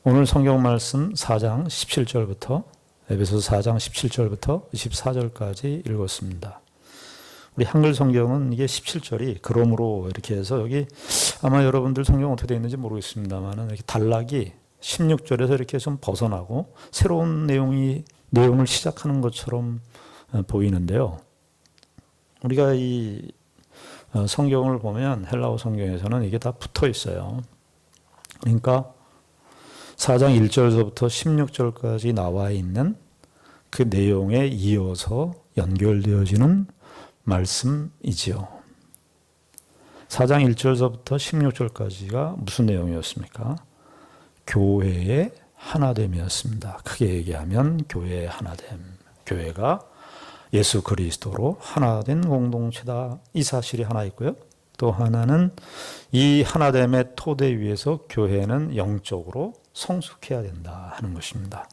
오늘 성경 말씀 4장 17절부터 에베소서 4장 17절부터 24절까지 읽었습니다. 우리 한글 성경은 이게 17절이 그러므로 이렇게 해서 여기 아마 여러분들 성경 어떻게 되어 있는지 모르겠습니다만 이렇게 단락이 16절에서 이렇게 좀 벗어나고 새로운 내용을 시작하는 것처럼 보이는데요. 우리가 이 성경을 보면 헬라어 성경에서는 이게 다 붙어 있어요. 그러니까 4장 1절서부터 16절까지 나와 있는 그 내용에 이어서 연결되어지는 말씀이지요. 4장 1절서부터 16절까지가 무슨 내용이었습니까? 교회의 하나됨이었습니다. 크게 얘기하면 교회의 하나됨. 교회가 예수 그리스도로 하나된 공동체다. 이 사실이 하나 있고요. 또 하나는 이 하나됨의 토대 위에서 교회는 영적으로 성숙해야 된다 하는 것입니다.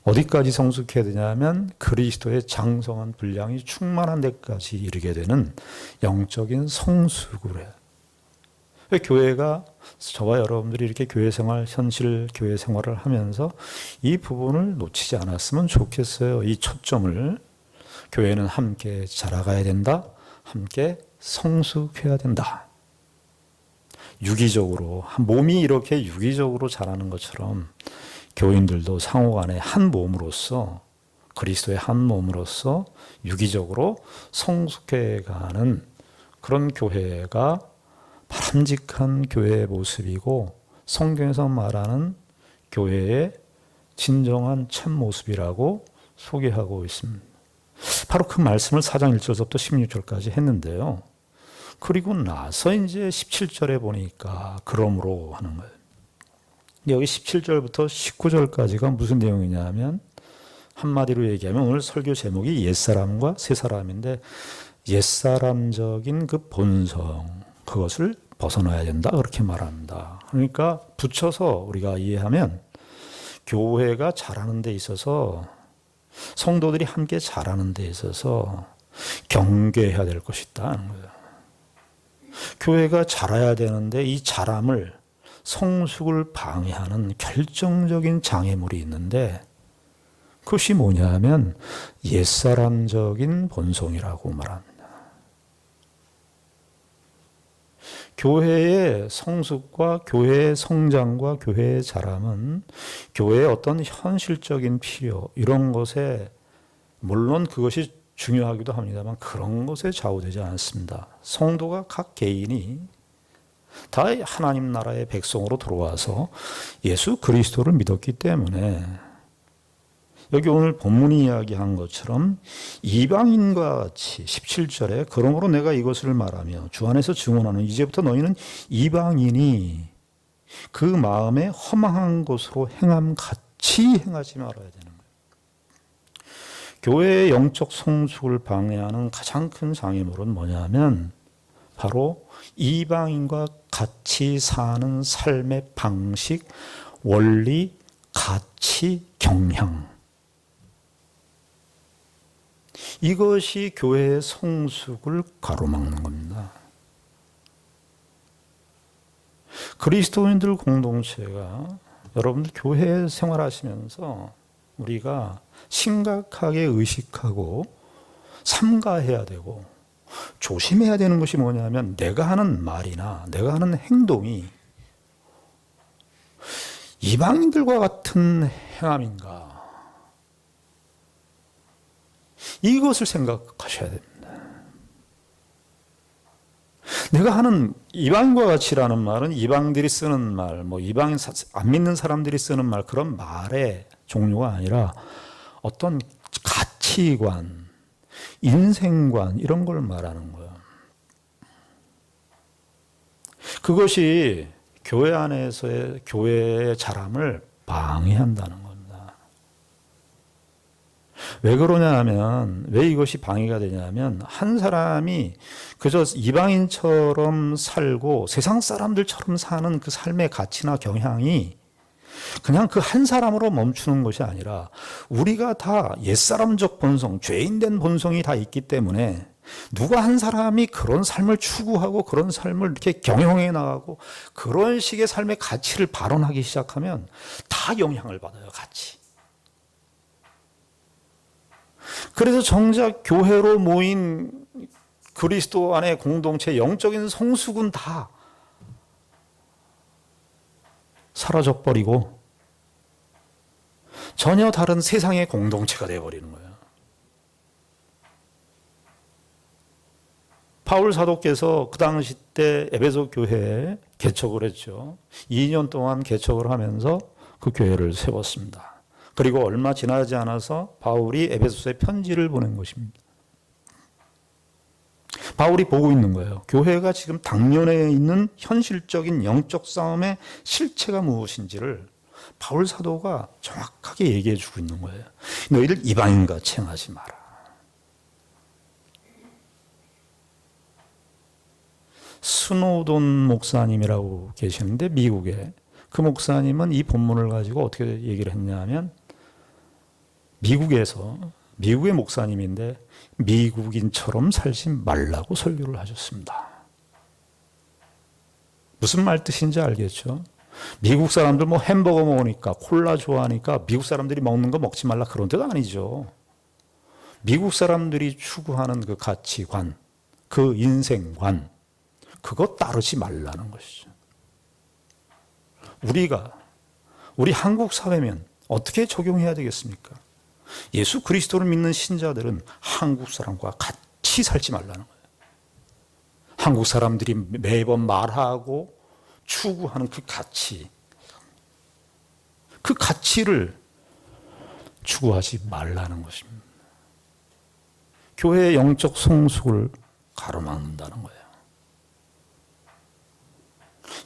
어디까지 성숙해야 되냐면 그리스도의 장성한 분량이 충만한 데까지 이르게 되는 영적인 성숙을 해요. 교회가 저와 여러분들이 이렇게 교회 생활, 현실 교회 생활을 하면서 이 부분을 놓치지 않았으면 좋겠어요. 이 초점을. 교회는 함께 자라가야 된다. 함께 성숙해야 된다. 유기적으로, 몸이 이렇게 유기적으로 자라는 것처럼 교인들도 상호간에 한 몸으로서 그리스도의 한 몸으로서 유기적으로 성숙해가는 그런 교회가 바람직한 교회의 모습이고 성경에서 말하는 교회의 진정한 참 모습이라고 소개하고 있습니다. 바로 그 말씀을 4장 1절부터 16절까지 했는데요. 그리고 나서 이제 17절에 보니까 그러므로 하는 거예요. 여기 17절부터 19절까지가 무슨 내용이냐면 한마디로 얘기하면 오늘 설교 제목이 옛사람과 새사람인데 옛사람적인 그 본성 그것을 벗어나야 된다 그렇게 말합니다. 그러니까 붙여서 우리가 이해하면 교회가 자라는 데 있어서 성도들이 함께 자라는 데 있어서 경계해야 될 것이 있다는 거예요. 교회가 자라야 되는데 이 자람을 성숙을 방해하는 결정적인 장애물이 있는데 그것이 뭐냐면 옛사람적인 본성이라고 말합니다. 교회의 성숙과 교회의 성장과 교회의 자람은 교회의 어떤 현실적인 필요 이런 것에 물론 그것이 중요하기도 합니다만 그런 것에 좌우되지 않습니다. 성도가 각 개인이 다 하나님 나라의 백성으로 들어와서 예수 그리스도를 믿었기 때문에 여기 오늘 본문이 이야기한 것처럼 이방인과 같이 17절에 그러므로 내가 이것을 말하며 주 안에서 증언하는 이제부터 너희는 이방인이 그 마음에 허망한 것으로 행함 같이 행하지 말아야 되는 거예요. 교회의 영적 성숙을 방해하는 가장 큰 장애물은 뭐냐면 바로 이방인과 같이 사는 삶의 방식, 원리, 가치, 경향 이것이 교회의 성숙을 가로막는 겁니다. 그리스도인들 공동체가 여러분들 교회 생활하시면서 우리가 심각하게 의식하고 삼가해야 되고 조심해야 되는 것이 뭐냐면 내가 하는 말이나 내가 하는 행동이 이방인들과 같은 행함인가 이것을 생각하셔야 됩니다. 내가 하는 이방인과 같이라는 말은 이방들이 쓰는 말, 이방인 안 믿는 사람들이 쓰는 말 그런 말의 종류가 아니라 어떤 가치관, 인생관 이런 걸 말하는 거예요. 그것이 교회 안에서의 교회의 자람을 방해한다는 겁니다. 왜 그러냐 하면 왜 이것이 방해가 되냐면 한 사람이 그저 이방인처럼 살고 세상 사람들처럼 사는 그 삶의 가치나 경향이 그냥 그 한 사람으로 멈추는 것이 아니라 우리가 다 옛사람적 본성, 죄인된 본성이 다 있기 때문에 누가 한 사람이 그런 삶을 추구하고 그런 삶을 이렇게 경영해 나가고 그런 식의 삶의 가치를 발언하기 시작하면 다 영향을 받아요, 같이. 그래서 정작 교회로 모인 그리스도 안의 공동체, 영적인 성숙은 다 사라져버리고 전혀 다른 세상의 공동체가 되어버리는 거예요. 바울 사도께서 그 당시 때 에베소 교회에 개척을 했죠. 2년 동안 개척을 하면서 그 교회를 세웠습니다. 그리고 얼마 지나지 않아서 바울이 에베소서에 편지를 보낸 것입니다. 바울이 보고 있는 거예요. 교회가 지금 당면에 있는 현실적인 영적 싸움의 실체가 무엇인지를 바울 사도가 정확하게 얘기해 주고 있는 거예요. 너희들 이방인같이 행하지 마라. 스노돈 목사님이라고 계시는데 미국에, 그 목사님은 이 본문을 가지고 어떻게 얘기를 했냐면, 미국의 목사님인데 미국인처럼 살지 말라고 설교를 하셨습니다. 무슨 말 뜻인지 알겠죠? 미국 사람들 뭐 햄버거 먹으니까, 콜라 좋아하니까 미국 사람들이 먹는 거 먹지 말라, 그런 뜻 아니죠. 미국 사람들이 추구하는 그 가치관, 그 인생관, 그거 따르지 말라는 것이죠. 우리 한국 사회면 어떻게 적용해야 되겠습니까? 예수 그리스도를 믿는 신자들은 한국 사람과 같이 살지 말라는 거예요. 한국 사람들이 매번 말하고 추구하는 그 가치를 추구하지 말라는 것입니다. 교회의 영적 성숙을 가로막는다는 거예요.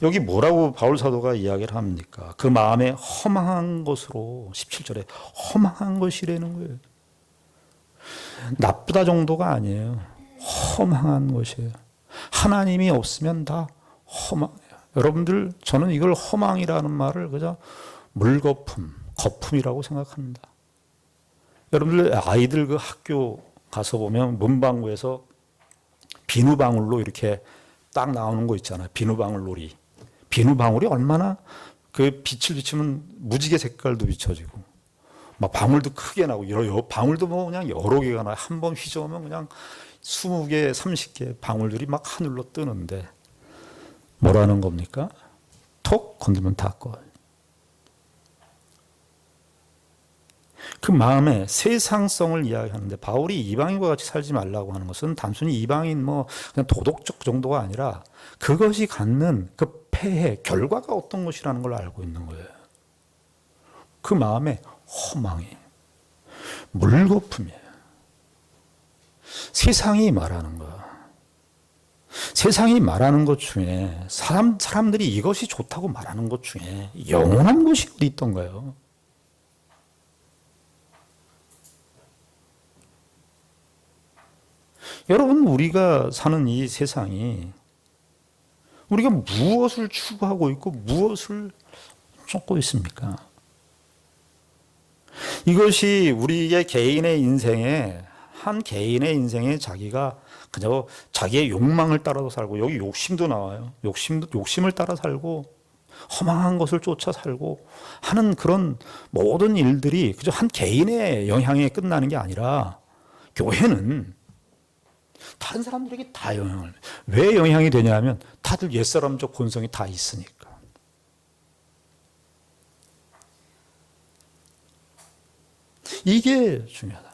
여기 뭐라고 바울 사도가 이야기를 합니까? 그 마음에 허망한 것으로, 17절에 허망한 것이라는 거예요. 나쁘다 정도가 아니에요. 허망한 것이에요. 하나님이 없으면 다 허망해요. 여러분들, 저는 이걸 허망이라는 말을 그저 물거품, 거품이라고 생각합니다. 여러분들 아이들 그 학교 가서 보면 문방구에서 비누방울로 이렇게 딱 나오는 거 있잖아요. 비누방울 놀이. 비누방울이 얼마나 그 빛을 비추면 무지개 색깔도 비춰지고, 막 방울도 크게 나고, 방울도 뭐 그냥 여러 개가 나요. 한 번 휘저으면 그냥 20개, 30개 방울들이 막 하늘로 뜨는데, 뭐라는 겁니까? 톡 건들면 다 꺼. 그 마음에 세상성을 이야기하는데, 바울이 이방인과 같이 살지 말라고 하는 것은 단순히 이방인 그냥 도덕적 정도가 아니라 그것이 갖는 그 폐해, 결과가 어떤 것이라는 걸 알고 있는 거예요. 그 마음에 허망이, 물거품이에요. 세상이 말하는 거. 세상이 말하는 것 중에, 사람들이 이것이 좋다고 말하는 것 중에 영원한 것이 어디 있던가요? 여러분, 우리가 사는 이 세상이 우리가 무엇을 추구하고 있고 무엇을 쫓고 있습니까? 이것이 우리의 개인의 인생에, 한 개인의 인생에 자기가 그저 자기의 욕망을 따라서 살고, 여기 욕심도 나와요. 욕심을 따라 살고, 허망한 것을 쫓아 살고 하는 그런 모든 일들이 그저 한 개인의 영향에 끝나는 게 아니라, 교회는 다른 사람들에게 다 영향을. 왜 영향이 되냐면 다들 옛사람적 본성이 다 있으니까. 이게 중요하다.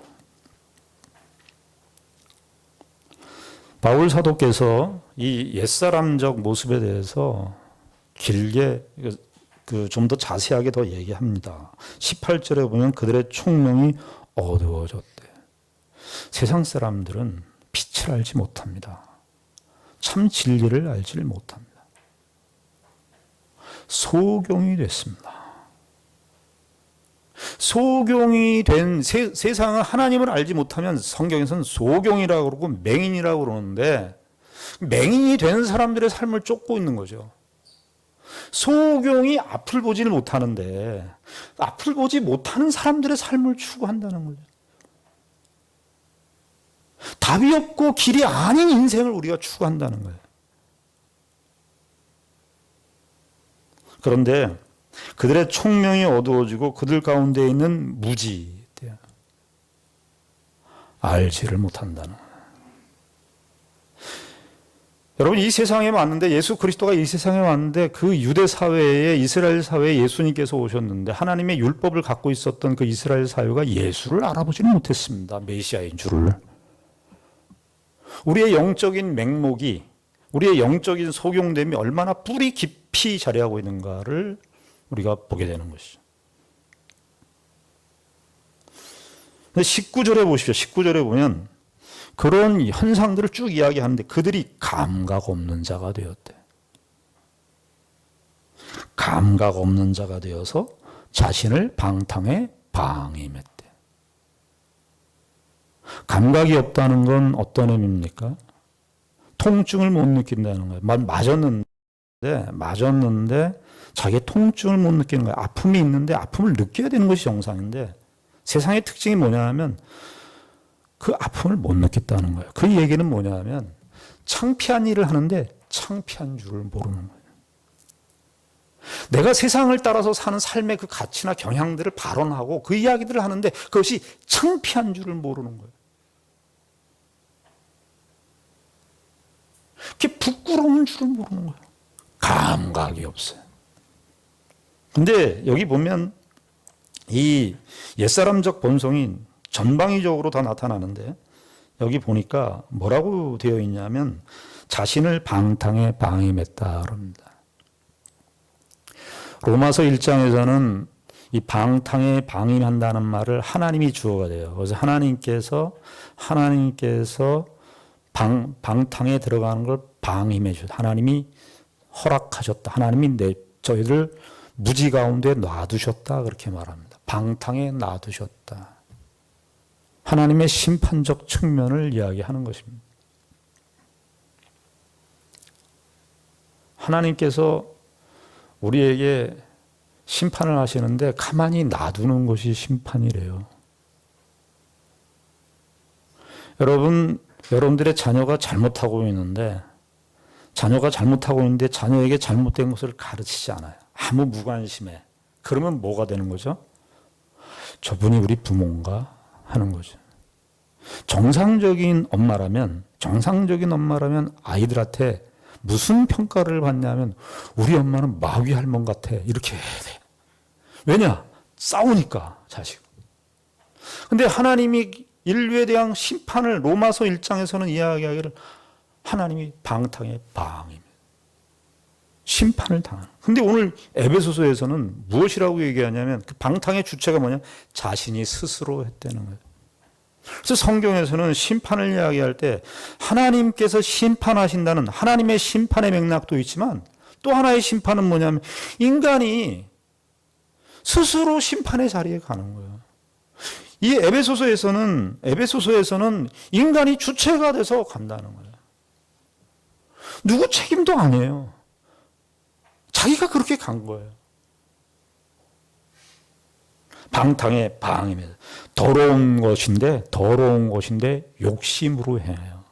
바울 사도께서 이 옛사람적 모습에 대해서 길게 좀 더 자세하게 더 얘기합니다. 18절에 보면 그들의 총명이 어두워졌대. 세상 사람들은 빛을 알지 못합니다. 참 진리를 알지를 못합니다. 소경이 됐습니다. 소경이 된 세상은 하나님을 알지 못하면 성경에서는 소경이라고 그러고 맹인이라고 그러는데, 맹인이 된 사람들의 삶을 쫓고 있는 거죠. 소경이 앞을 보지는 못하는데 앞을 보지 못하는 사람들의 삶을 추구한다는 거죠. 답이 없고 길이 아닌 인생을 우리가 추구한다는 거예요. 그런데 그들의 총명이 어두워지고 그들 가운데 있는 무지 알지를 못한다는 거예요. 여러분, 이 세상에 왔는데, 예수 그리스도가 이 세상에 왔는데 그 유대 사회에, 이스라엘 사회에 예수님께서 오셨는데 하나님의 율법을 갖고 있었던 그 이스라엘 사회가 예수를 알아보지는 못했습니다. 메시아인 줄을. 우리의 영적인 맹목이, 우리의 영적인 속용됨이 얼마나 뿌리 깊이 자리하고 있는가를 우리가 보게 되는 것이죠. 19절에 보십시오. 19절에 보면 그런 현상들을 쭉 이야기하는데 그들이 감각 없는 자가 되었대. 감각 없는 자가 되어서 자신을 방탕에 방임했대. 감각이 없다는 건 어떤 의미입니까? 통증을 못 느낀다는 거예요. 맞았는데 자기의 통증을 못 느끼는 거예요. 아픔이 있는데 아픔을 느껴야 되는 것이 정상인데 세상의 특징이 뭐냐 하면 그 아픔을 못 느꼈다는 거예요. 그 얘기는 뭐냐 하면 창피한 일을 하는데 창피한 줄을 모르는 거예요. 내가 세상을 따라서 사는 삶의 그 가치나 경향들을 발언하고 그 이야기들을 하는데 그것이 창피한 줄을 모르는 거예요. 그게 부끄러운 줄을 모르는 거예요. 감각이 없어요. 근데 여기 보면 이 옛사람적 본성이 전방위적으로 다 나타나는데 여기 보니까 뭐라고 되어 있냐면 자신을 방탕에 방임했다 그럽니다. 로마서 1장에서는 이 방탕에 방임한다는 말을 하나님이 주어가 돼요. 그래서 하나님께서 방탕에 들어가는 걸 방임해 주셨다. 하나님이 허락하셨다. 하나님이 저희를 무지 가운데 놔두셨다. 그렇게 말합니다. 방탕에 놔두셨다. 하나님의 심판적 측면을 이야기하는 것입니다. 하나님께서 우리에게 심판을 하시는데 가만히 놔두는 것이 심판이래요. 여러분들의 자녀가 잘못하고 있는데 자녀에게 잘못된 것을 가르치지 않아요. 아무 무관심해. 그러면 뭐가 되는 거죠? 저분이 우리 부모인가 하는 거죠. 정상적인 엄마라면 아이들한테 무슨 평가를 받냐면 우리 엄마는 마귀 할멈 같아. 이렇게 해야 돼. 왜냐? 싸우니까 자식. 근데 하나님이 인류에 대한 심판을 로마서 1장에서는 이야기하기를 하나님이 방탕에 방임. 심판을 당하는. 근데 오늘 에베소서에서는 무엇이라고 얘기하냐면 그 방탕의 주체가 뭐냐? 자신이 스스로 했다는 거예요. 그래서 성경에서는 심판을 이야기할 때 하나님께서 심판하신다는 하나님의 심판의 맥락도 있지만 또 하나의 심판은 뭐냐면 인간이 스스로 심판의 자리에 가는 거예요. 이 에베소서에서는 인간이 주체가 돼서 간다는 거예요. 누구 책임도 아니에요. 자기가 그렇게 간 거예요. 방탕에 방임해서 더러운 것인데 욕심으로 행해요.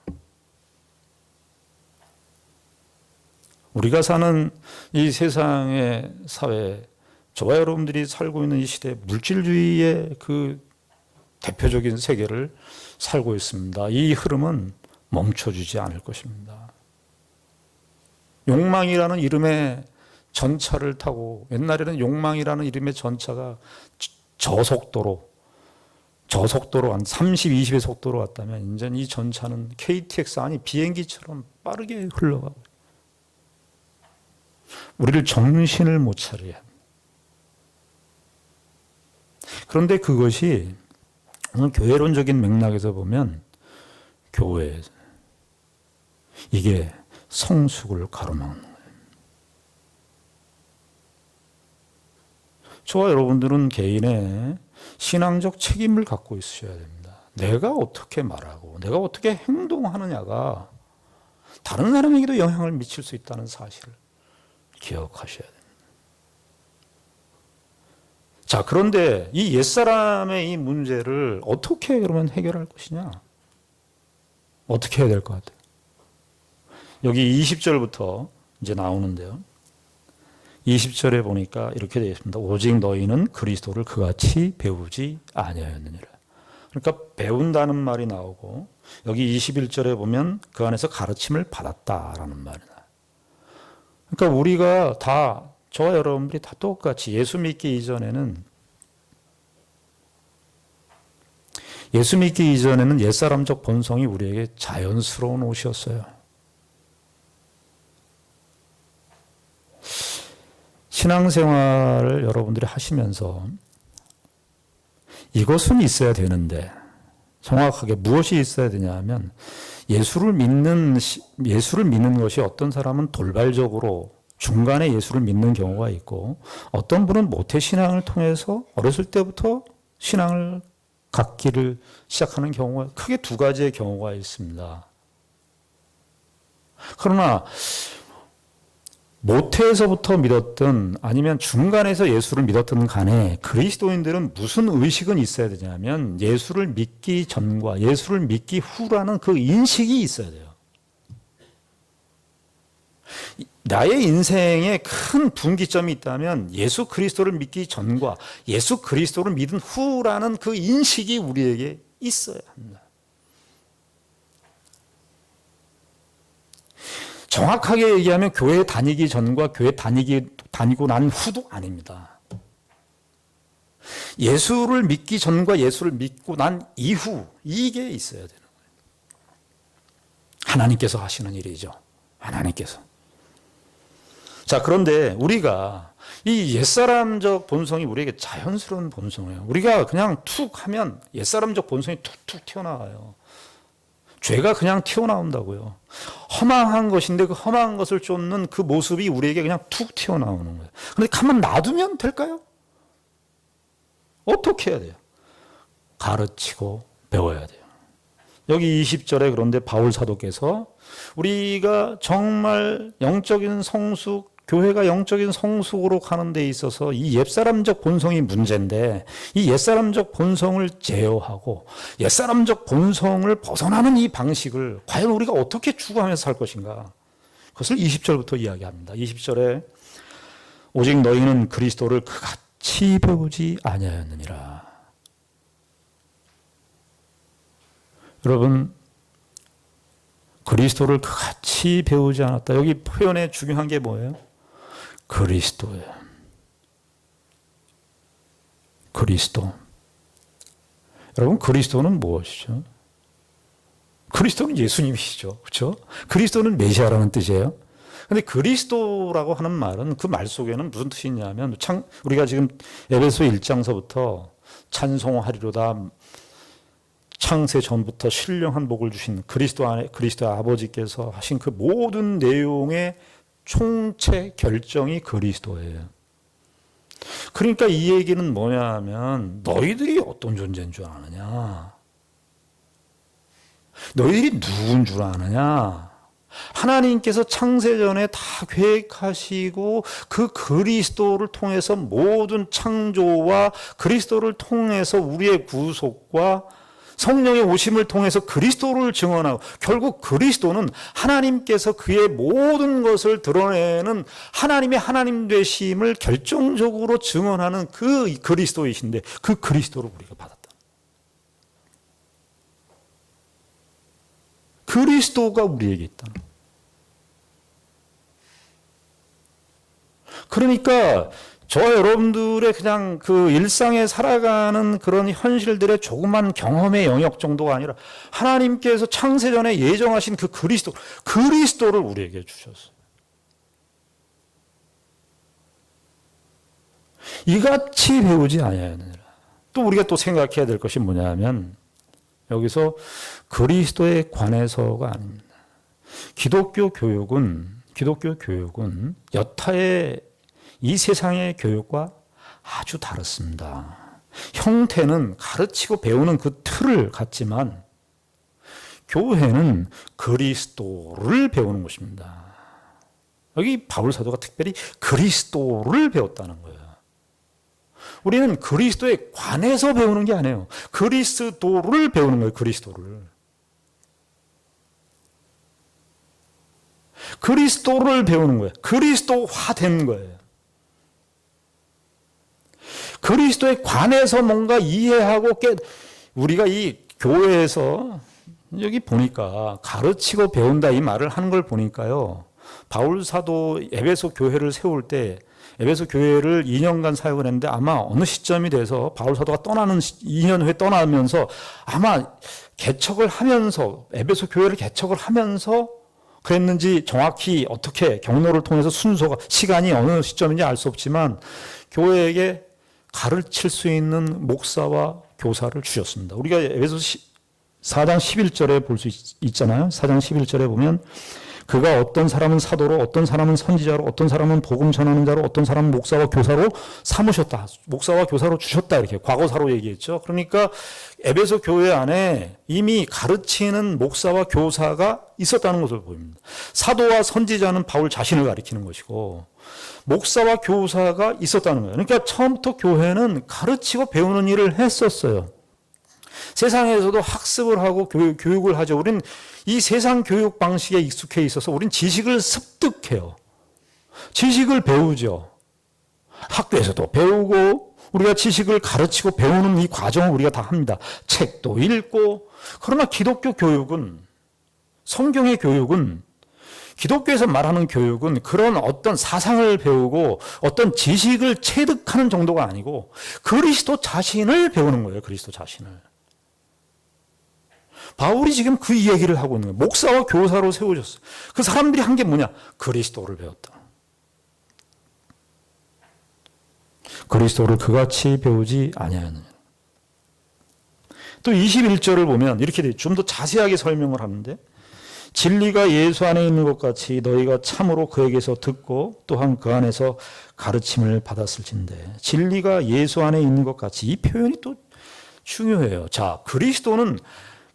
우리가 사는 이 세상의 사회, 저와 여러분들이 살고 있는 이 시대, 물질주의의 그 대표적인 세계를 살고 있습니다. 이 흐름은 멈춰주지 않을 것입니다. 욕망이라는 이름의 전차를 타고, 옛날에는 욕망이라는 이름의 전차가 저속도로 한 30, 20의 속도로 왔다면 이제 이 전차는 KTX 아니 비행기처럼 빠르게 흘러가고 우리를 정신을 못 차리게 합니다. 그런데 그것이 오늘 교회론적인 맥락에서 보면 교회 이게 성숙을 가로막는 거예요. 저와 여러분들은 개인의 신앙적 책임을 갖고 있으셔야 됩니다. 내가 어떻게 말하고 내가 어떻게 행동하느냐가 다른 사람에게도 영향을 미칠 수 있다는 사실을 기억하셔야 됩니다. 자, 그런데 이 옛사람의 이 문제를 어떻게 그러면 해결할 것이냐? 어떻게 해야 될 것 같아요? 여기 20절부터 이제 나오는데요. 20절에 보니까 이렇게 되어 있습니다. 오직 너희는 그리스도를 그같이 배우지 아니하였느니라. 그러니까 배운다는 말이 나오고 여기 21절에 보면 그 안에서 가르침을 받았다라는 말이 나와요. 그러니까 우리가 다, 저와 여러분들이 다 똑같이 예수 믿기 이전에는 옛사람적 본성이 우리에게 자연스러운 옷이었어요. 신앙생활을 여러분들이 하시면서 이것은 있어야 되는데 정확하게 무엇이 있어야 되냐 하면 예수를 믿는 것이 어떤 사람은 돌발적으로 중간에 예수를 믿는 경우가 있고 어떤 분은 모태신앙을 통해서 어렸을 때부터 신앙을 갖기를 시작하는 경우가 크게 두 가지의 경우가 있습니다. 그러나 모태에서부터 믿었든 아니면 중간에서 예수를 믿었든 간에 그리스도인들은 무슨 의식은 있어야 되냐면 예수를 믿기 전과 예수를 믿기 후라는 그 인식이 있어야 돼요. 나의 인생에 큰 분기점이 있다면 예수 그리스도를 믿기 전과 예수 그리스도를 믿은 후라는 그 인식이 우리에게 있어야 합니다. 정확하게 얘기하면 교회 다니기 전과 교회 다니고 난 후도 아닙니다. 예수를 믿기 전과 예수를 믿고 난 이후, 이게 있어야 되는 거예요. 하나님께서 하시는 일이죠. 하나님께서. 자, 그런데 우리가 이 옛사람적 본성이 우리에게 자연스러운 본성이에요. 우리가 그냥 툭 하면 옛사람적 본성이 툭툭 튀어나와요. 죄가 그냥 튀어나온다고요. 허망한 것인데 그 허망한 것을 쫓는 그 모습이 우리에게 그냥 툭 튀어나오는 거예요. 그런데 가만 놔두면 될까요? 어떻게 해야 돼요? 가르치고 배워야 돼요. 여기 20절에 그런데 바울 사도께서 우리가 정말 영적인 성숙, 교회가 영적인 성숙으로 가는 데 있어서 이 옛사람적 본성이 문제인데 이 옛사람적 본성을 제어하고 옛사람적 본성을 벗어나는 이 방식을 과연 우리가 어떻게 추구하면서 살 것인가? 그것을 20절부터 이야기합니다. 20절에 오직 너희는 그리스도를 그같이 배우지 아니하였느니라. 여러분, 그리스도를 그같이 배우지 않았다. 여기 표현에 중요한 게 뭐예요? 그리스도예요. 그리스도. 여러분, 그리스도는 무엇이죠? 그리스도는 예수님이시죠. 그렇죠? 그리스도는 메시아라는 뜻이에요. 근데 그리스도라고 하는 말은 그 말 속에는 무슨 뜻이 있냐면 우리가 지금 에베소 1장서부터 찬송하리로다 창세 전부터 신령한 복을 주신 그리스도 안에 그리스도의 아버지께서 하신 그 모든 내용의 총체 결정이 그리스도예요. 그러니까 이 얘기는 뭐냐 하면 너희들이 어떤 존재인 줄 아느냐? 너희들이 누군 줄 아느냐? 하나님께서 창세전에 다 계획하시고 그 그리스도를 통해서 모든 창조와 그리스도를 통해서 우리의 구속과 성령의 오심을 통해서 그리스도를 증언하고 결국 그리스도는 하나님께서 그의 모든 것을 드러내는 하나님의 하나님 되심을 결정적으로 증언하는 그 그리스도이신데 그 그리스도를 우리가 받았다. 그리스도가 우리에게 있다. 그러니까 저와 여러분들의 그냥 그 일상에 살아가는 그런 현실들의 조그만 경험의 영역 정도가 아니라 하나님께서 창세전에 예정하신 그 그리스도를 우리에게 주셨어요. 이같이 배우지 아니하느니라. 또 우리가 또 생각해야 될 것이 뭐냐면 여기서 그리스도에 관해서가 아닙니다. 기독교 교육은 여타의 이 세상의 교육과 아주 다릅니다. 형태는 가르치고 배우는 그 틀을 갖지만 교회는 그리스도를 배우는 것입니다. 여기 바울 사도가 특별히 그리스도를 배웠다는 거예요. 우리는 그리스도에 관해서 배우는 게 아니에요. 그리스도를 배우는 거예요. 그리스도를 배우는 거예요. 그리스도화된 거예요. 그리스도에 관해서 뭔가 이해하고 우리가 이 교회에서 여기 보니까 가르치고 배운다 이 말을 하는 걸 보니까요. 바울 사도 에베소 교회를 세울 때 에베소 교회를 2년간 사역을 했는데 아마 어느 시점이 돼서 바울 사도가 떠나는 2년 후에 떠나면서 아마 개척을 하면서 에베소 교회를 개척을 하면서 그랬는지 정확히 어떻게 경로를 통해서 순서가 시간이 어느 시점인지 알 수 없지만 교회에게 가르칠 수 있는 목사와 교사를 주셨습니다. 우리가 에베소 4장 11절에 볼 수 있잖아요. 4장 11절에 보면 그가 어떤 사람은 사도로 어떤 사람은 선지자로 어떤 사람은 복음 전하는 자로 어떤 사람은 목사와 교사로 삼으셨다. 목사와 교사로 주셨다. 이렇게 과거사로 얘기했죠. 그러니까 에베소 교회 안에 이미 가르치는 목사와 교사가 있었다는 것을 보입니다. 사도와 선지자는 바울 자신을 가리키는 것이고 목사와 교사가 있었다는 거예요. 그러니까 처음부터 교회는 가르치고 배우는 일을 했었어요. 세상에서도 학습을 하고 교육을 하죠. 우린 이 세상 교육 방식에 익숙해 있어서 우린 지식을 습득해요. 지식을 배우죠. 학교에서도 배우고 우리가 지식을 가르치고 배우는 이 과정을 우리가 다 합니다. 책도 읽고. 그러나 기독교 교육은, 성경의 교육은, 기독교에서 말하는 교육은 그런 어떤 사상을 배우고 어떤 지식을 체득하는 정도가 아니고 그리스도 자신을 배우는 거예요. 그리스도 자신을. 바울이 지금 그 이야기를 하고 있는 거예요. 목사와 교사로 세워졌어요. 그 사람들이 한 게 뭐냐? 그리스도를 배웠다. 그리스도를 그같이 배우지 아니하느냐. 또 21절을 보면 이렇게 좀 더 자세하게 설명을 하는데 진리가 예수 안에 있는 것 같이 너희가 참으로 그에게서 듣고 또한 그 안에서 가르침을 받았을진데 진리가 예수 안에 있는 것 같이 이 표현이 또 중요해요. 자, 그리스도는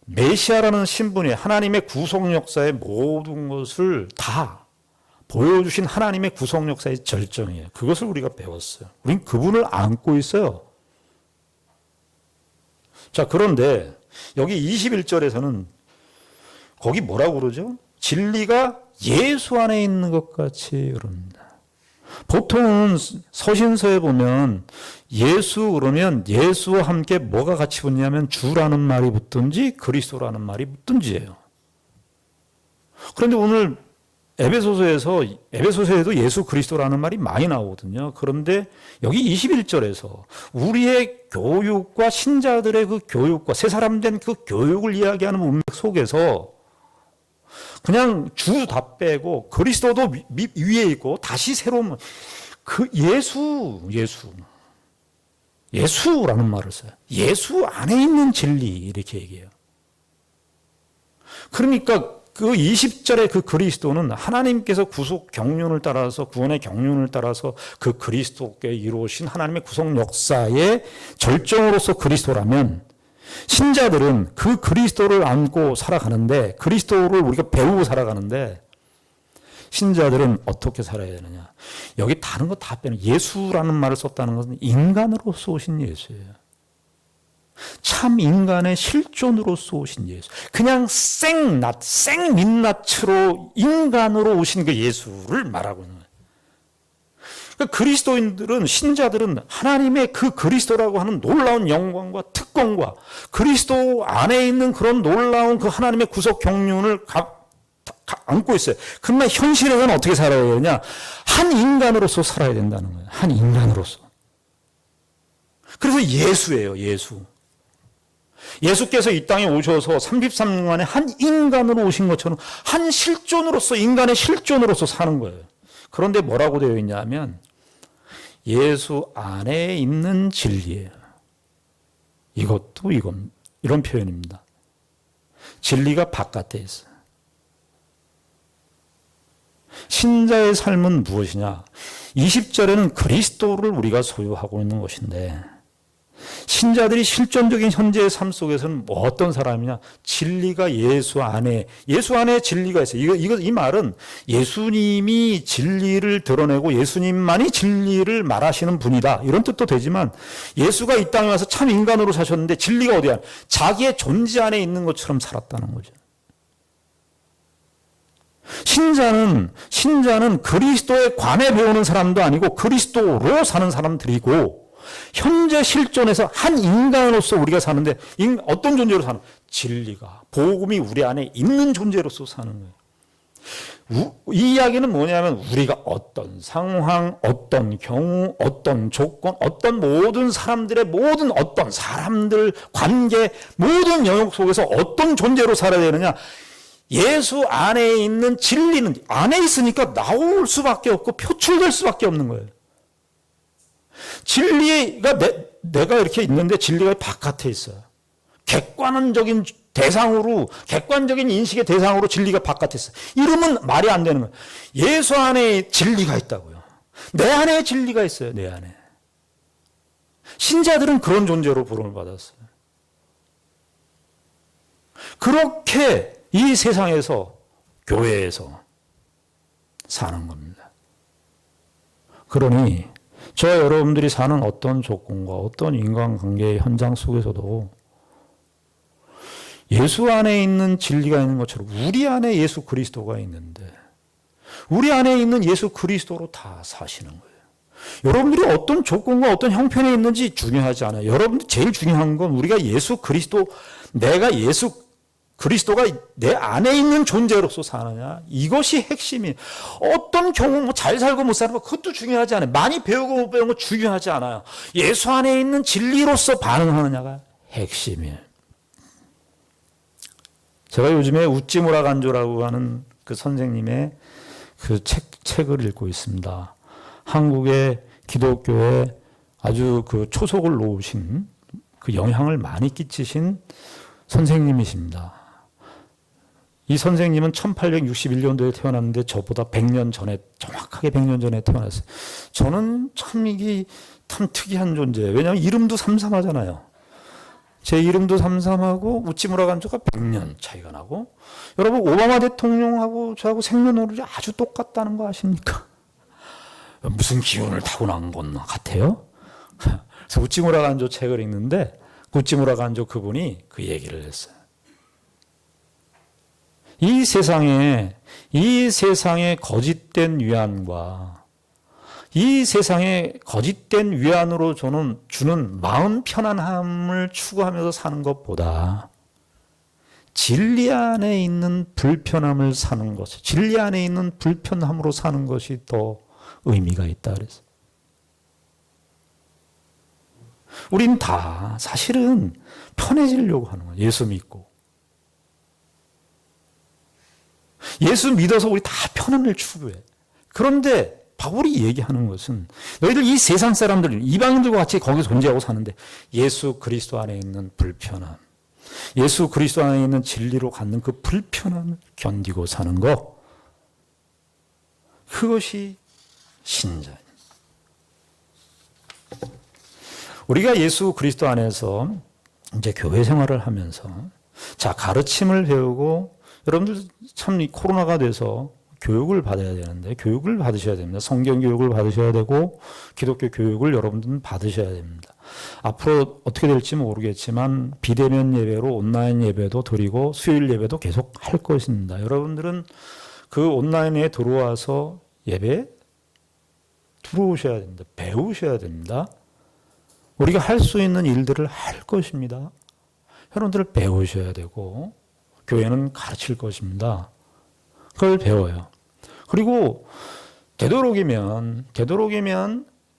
메시아라는 신분이 하나님의 구속 역사의 모든 것을 다 보여주신 하나님의 구속 역사의 절정이에요. 그것을 우리가 배웠어요. 우린 그분을 안고 있어요. 자, 그런데 여기 21절에서는 거기 뭐라고 그러죠? 진리가 예수 안에 있는 것 같이 그럽니다. 보통은 서신서에 보면 예수 그러면 예수와 함께 뭐가 같이 붙냐면 주라는 말이 붙든지 그리스도라는 말이 붙든지예요. 그런데 오늘 에베소서에도 예수 그리스도라는 말이 많이 나오거든요. 그런데 여기 21절에서 우리의 교육과 신자들의 그 교육과 새 사람 된 그 교육을 이야기하는 문맥 속에서 그냥 주 다 빼고 그리스도도 위에 있고 다시 새로운 그 예수라는 말을 써요. 예수 안에 있는 진리 이렇게 얘기해요. 그러니까 그 20절의 그 그리스도는 하나님께서 구속 경륜을 따라서 구원의 경륜을 따라서 그 그리스도께 이루어진 하나님의 구속 역사의 절정으로서 그리스도라면 신자들은 그 그리스도를 안고 살아가는데 그리스도를 우리가 배우고 살아가는데 신자들은 어떻게 살아야 되느냐. 여기 다른 거 다 빼는 예수라는 말을 썼다는 것은 인간으로서 오신 예수예요. 참 인간의 실존으로서 오신 예수. 그냥 생민낯으로 인간으로 오신 그 예수를 말하고 있는 거예요. 그러니까 그리스도인들은 신자들은 하나님의 그 그리스도라고 하는 놀라운 영광과 특권과 그리스도 안에 있는 그런 놀라운 그 하나님의 구속 경륜을 안고 있어요. 그러나 현실에서는 어떻게 살아야 되냐? 한 인간으로서 살아야 된다는 거예요. 한 인간으로서. 그래서 예수예요. 예수께서 이 땅에 오셔서 33년간에 한 인간으로 오신 것처럼 한 실존으로서 인간의 실존으로서 사는 거예요. 그런데 뭐라고 되어 있냐면 예수 안에 있는 진리예요. 이런 표현입니다. 진리가 바깥에 있어요. 신자의 삶은 무엇이냐? 20절에는 그리스도를 우리가 소유하고 있는 것인데 신자들이 실존적인 현재의 삶 속에서는 뭐 어떤 사람이냐? 진리가 예수 안에 진리가 있어요. 이 말은 예수님이 진리를 드러내고 예수님만이 진리를 말하시는 분이다. 이런 뜻도 되지만 예수가 이 땅에 와서 참 인간으로 사셨는데 진리가 어디야? 자기의 존재 안에 있는 것처럼 살았다는 거죠. 신자는 그리스도에 관해 배우는 사람도 아니고 그리스도로 사는 사람들이고 현재 실존에서 한 인간으로서 우리가 사는데 어떤 존재로 사는? 진리가, 복음이 우리 안에 있는 존재로서 사는 거예요. 이 이야기는 뭐냐면 우리가 어떤 상황, 어떤 경우, 어떤 조건, 어떤 모든 사람들의 모든 어떤 사람들, 관계, 모든 영역 속에서 어떤 존재로 살아야 되느냐. 예수 안에 있는 진리는 안에 있으니까 나올 수밖에 없고 표출될 수밖에 없는 거예요. 진리가 내가 이렇게 있는데 진리가 바깥에 있어요. 객관적인 대상으로, 객관적인 인식의 대상으로 진리가 바깥에 있어요. 이러면 말이 안 되는 거예요. 예수 안에 진리가 있다고요. 내 안에 진리가 있어요. 내 안에. 신자들은 그런 존재로 부름을 받았어요. 그렇게 이 세상에서, 교회에서 사는 겁니다. 그러니 저와 여러분들이 사는 어떤 조건과 어떤 인간관계의 현장 속에서도 예수 안에 있는 진리가 있는 것처럼 우리 안에 예수 그리스도가 있는데 우리 안에 있는 예수 그리스도로 다 사시는 거예요. 여러분들이 어떤 조건과 어떤 형편에 있는지 중요하지 않아요. 여러분들 제일 중요한 건 우리가 예수 그리스도, 내가 예수 그리스도가 내 안에 있는 존재로서 사느냐, 이것이 핵심이에요. 어떤 경우 뭐 잘 살고 못 사는 거 그것도 중요하지 않아요. 많이 배우고 못 배우는 거 중요하지 않아요. 예수 안에 있는 진리로서 반응하느냐가 핵심이에요. 제가 요즘에 우찌무라 간조라고 하는 그 선생님의 그 책을 읽고 있습니다. 한국의 기독교에 아주 그 초석을 놓으신, 그 영향을 많이 끼치신 선생님이십니다. 이 선생님은 1861년도에 태어났는데 저보다 100년 전에, 정확하게 100년 전에 태어났어요. 저는 참 이게 참 특이한 존재예요. 왜냐하면 이름도 삼삼하잖아요. 제 이름도 삼삼하고 우찌무라 간조가 100년 차이가 나고, 여러분 오바마 대통령하고 저하고 생년월일이 아주 똑같다는 거 아십니까? 무슨 기운을 타고난 것 같아요? 그래서 우찌무라 간조 책을 읽는데 우찌무라 간조 그분이 그 얘기를 했어요. 이 세상에 거짓된 위안과 이 세상에 거짓된 위안으로 주는 마음 편안함을 추구하면서 사는 것보다 진리 안에 있는 불편함을 사는 것, 진리 안에 있는 불편함으로 사는 것이 더 의미가 있다 그랬어요. 우린 다 사실은 편해지려고 하는 거예요. 예수 믿고. 예수 믿어서 우리 다 편안을 추구해. 그런데 바울이 얘기하는 것은 너희들 이 세상 사람들, 이방인들과 같이 거기 존재하고 사는데 예수 그리스도 안에 있는 불편함, 예수 그리스도 안에 있는 진리로 갖는 그 불편함을 견디고 사는 것, 그것이 신자입니다. 우리가 예수 그리스도 안에서 이제 교회 생활을 하면서 자, 가르침을 배우고, 여러분들 참 이 코로나가 돼서 교육을 받아야 되는데 교육을 받으셔야 됩니다. 성경 교육을 받으셔야 되고 기독교 교육을 여러분들은 받으셔야 됩니다. 앞으로 어떻게 될지 모르겠지만 비대면 예배로 온라인 예배도 드리고 수요일 예배도 계속 할 것입니다. 여러분들은 그 온라인에 들어와서 예배 들어오셔야 됩니다. 배우셔야 됩니다. 우리가 할 수 있는 일들을 할 것입니다. 여러분들 배우셔야 되고 교회는 가르칠 것입니다. 그걸 배워요. 그리고 되도록이면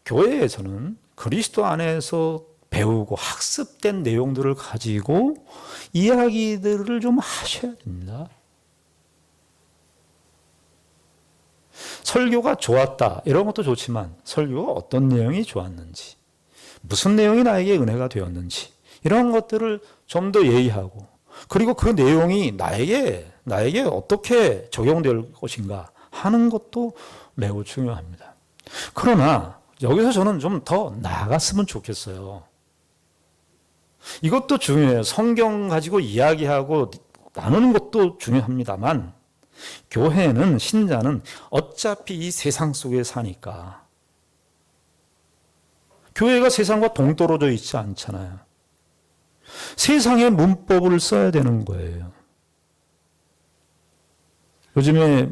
교회에서는 그리스도 안에서 배우고 학습된 내용들을 가지고 이야기들을 좀 하셔야 됩니다. 설교가 좋았다 이런 것도 좋지만 설교가 어떤 내용이 좋았는지, 무슨 내용이 나에게 은혜가 되었는지 이런 것들을 좀 더 예의하고, 그리고 그 내용이 나에게 어떻게 적용될 것인가 하는 것도 매우 중요합니다. 그러나 여기서 저는 좀 더 나아갔으면 좋겠어요. 이것도 중요해요. 성경 가지고 이야기하고 나누는 것도 중요합니다만 교회는, 신자는 어차피 이 세상 속에 사니까 교회가 세상과 동떨어져 있지 않잖아요. 세상의 문법을 써야 되는 거예요. 요즘에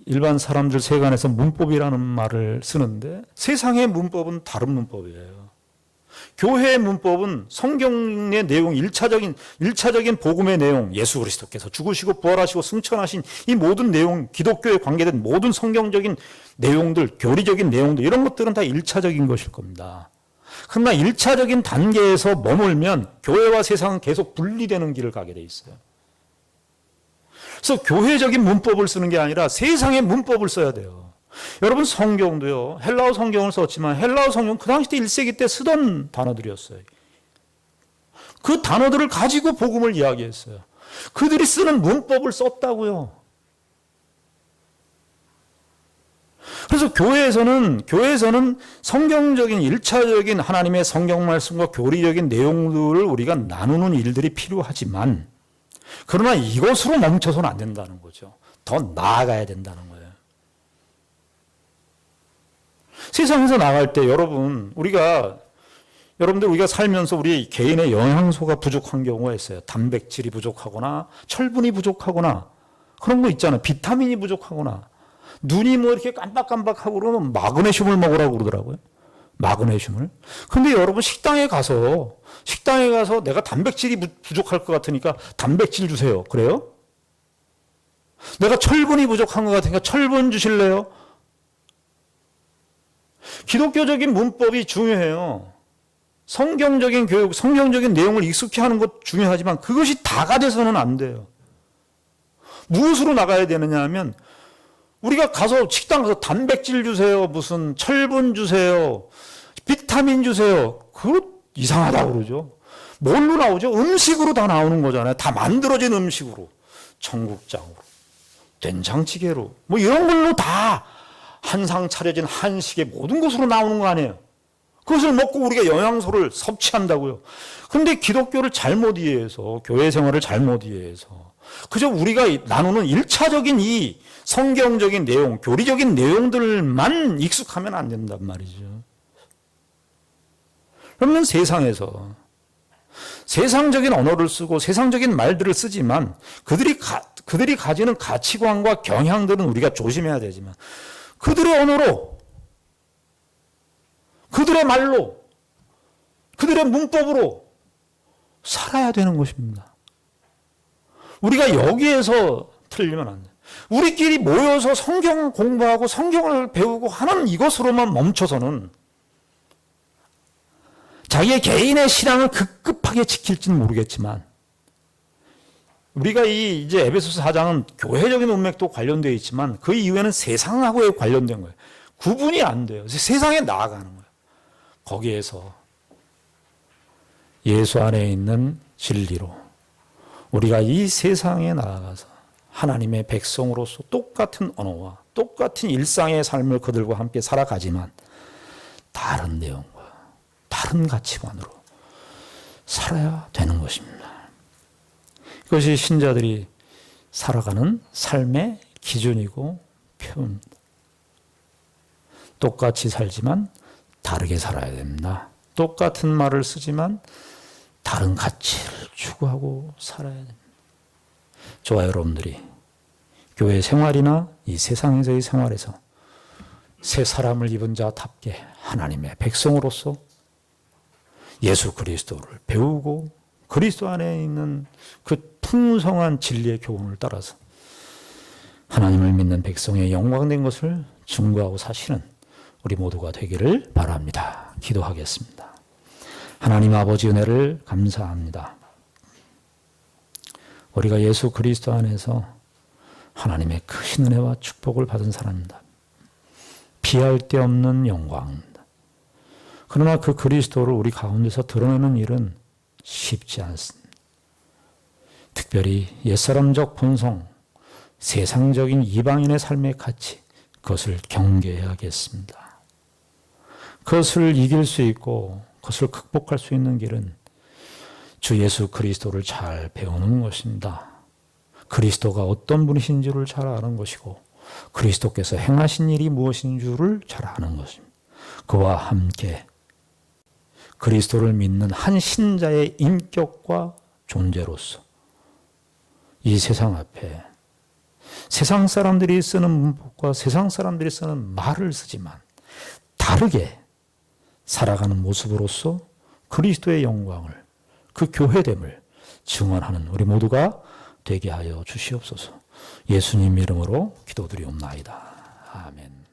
일반 사람들 세간에서 문법이라는 말을 쓰는데 세상의 문법은 다른 문법이에요. 교회의 문법은 성경의 내용, 일차적인 복음의 내용, 예수 그리스도께서 죽으시고 부활하시고 승천하신 이 모든 내용, 기독교에 관계된 모든 성경적인 내용들, 교리적인 내용들, 이런 것들은 다 일차적인 것일 겁니다. 그러나 일차적인 단계에서 머물면 교회와 세상은 계속 분리되는 길을 가게 돼 있어요. 그래서 교회적인 문법을 쓰는 게 아니라 세상의 문법을 써야 돼요. 여러분, 성경도요, 헬라어 성경을 썼지만 헬라어 성경은 그 당시 때 1세기 때 쓰던 단어들이었어요. 그 단어들을 가지고 복음을 이야기했어요. 그들이 쓰는 문법을 썼다고요. 그래서 교회에서는 성경적인 일차적인 하나님의 성경 말씀과 교리적인 내용들을 우리가 나누는 일들이 필요하지만, 그러나 이것으로 멈춰서는 안 된다는 거죠. 더 나아가야 된다는 거예요. 세상에서 나갈 때 우리가 살면서 우리 개인의 영양소가 부족한 경우가 있어요. 단백질이 부족하거나 철분이 부족하거나 그런 거 있잖아요. 비타민이 부족하거나 눈이 뭐 이렇게 깜빡깜빡하고 그러면 마그네슘을 먹으라고 그러더라고요. 마그네슘을. 근데 여러분, 식당에 가서 내가 단백질이 부족할 것 같으니까 단백질 주세요. 그래요? 내가 철분이 부족한 것 같으니까 철분 주실래요? 기독교적인 문법이 중요해요. 성경적인 교육, 성경적인 내용을 익숙히 하는 것 중요하지만 그것이 다가 돼서는 안 돼요. 무엇으로 나가야 되느냐 하면, 우리가 식당 가서 단백질 주세요, 무슨 철분 주세요, 비타민 주세요. 그거 이상하다고 그러죠. 뭘로 나오죠? 음식으로 다 나오는 거잖아요. 다 만들어진 음식으로. 청국장으로, 된장찌개로, 뭐 이런 걸로 다 한상 차려진 한식의 모든 것으로 나오는 거 아니에요. 그것을 먹고 우리가 영양소를 섭취한다고요. 그런데 기독교를 잘못 이해해서, 교회 생활을 잘못 이해해서 그저 우리가 나누는 일차적인 이 성경적인 내용, 교리적인 내용들만 익숙하면 안 된단 말이죠. 그러면 세상에서 세상적인 언어를 쓰고 세상적인 말들을 쓰지만 그들이 가지는 가치관과 경향들은 우리가 조심해야 되지만, 그들의 언어로, 그들의 말로, 그들의 문법으로 살아야 되는 것입니다. 우리가 여기에서 틀리면 안 돼요. 우리끼리 모여서 성경 공부하고 성경을 배우고 하는 이것으로만 멈춰서는 자기의 개인의 신앙을 급급하게 지킬지는 모르겠지만, 우리가 이제 에베소서 4장은 교회적인 문맥도 관련되어 있지만 그 이후에는 세상하고 관련된 거예요. 구분이 안 돼요. 세상에 나아가는 거예요. 거기에서 예수 안에 있는 진리로 우리가 이 세상에 나아가서 하나님의 백성으로서 똑같은 언어와 똑같은 일상의 삶을 그들과 함께 살아가지만 다른 내용과 다른 가치관으로 살아야 되는 것입니다. 그것이 신자들이 살아가는 삶의 기준이고 표입니다. 똑같이 살지만 다르게 살아야 됩니다. 똑같은 말을 쓰지만 다른 가치를 추구하고 살아야 됩니다. 저와 여러분들이 교회 생활이나 이 세상에서의 생활에서 새 사람을 입은 자답게 하나님의 백성으로서 예수 그리스도를 배우고 그리스도 안에 있는 그 풍성한 진리의 교훈을 따라서 하나님을 믿는 백성의 영광된 것을 증거하고 사시는 우리 모두가 되기를 바랍니다. 기도하겠습니다. 하나님 아버지, 은혜를 감사합니다. 우리가 예수 그리스도 안에서 하나님의 크신 은혜와 축복을 받은 사람입니다. 비할 데 없는 영광입니다. 그러나 그 그리스도를 우리 가운데서 드러내는 일은 쉽지 않습니다. 특별히 옛사람적 본성, 세상적인 이방인의 삶의 가치, 그것을 경계해야겠습니다. 그것을 이길 수 있고 그것을 극복할 수 있는 길은 주 예수 그리스도를 잘 배우는 것입니다. 그리스도가 어떤 분이신 줄을 잘 아는 것이고 그리스도께서 행하신 일이 무엇인 줄을 잘 아는 것입니다. 그와 함께 그리스도를 믿는 한 신자의 인격과 존재로서 이 세상 앞에 세상 사람들이 쓰는 문법과 세상 사람들이 쓰는 말을 쓰지만 다르게 살아가는 모습으로서 그리스도의 영광을, 그 교회됨을 증언하는 우리 모두가 되게 하여 주시옵소서. 예수님 이름으로 기도드리옵나이다. 아멘.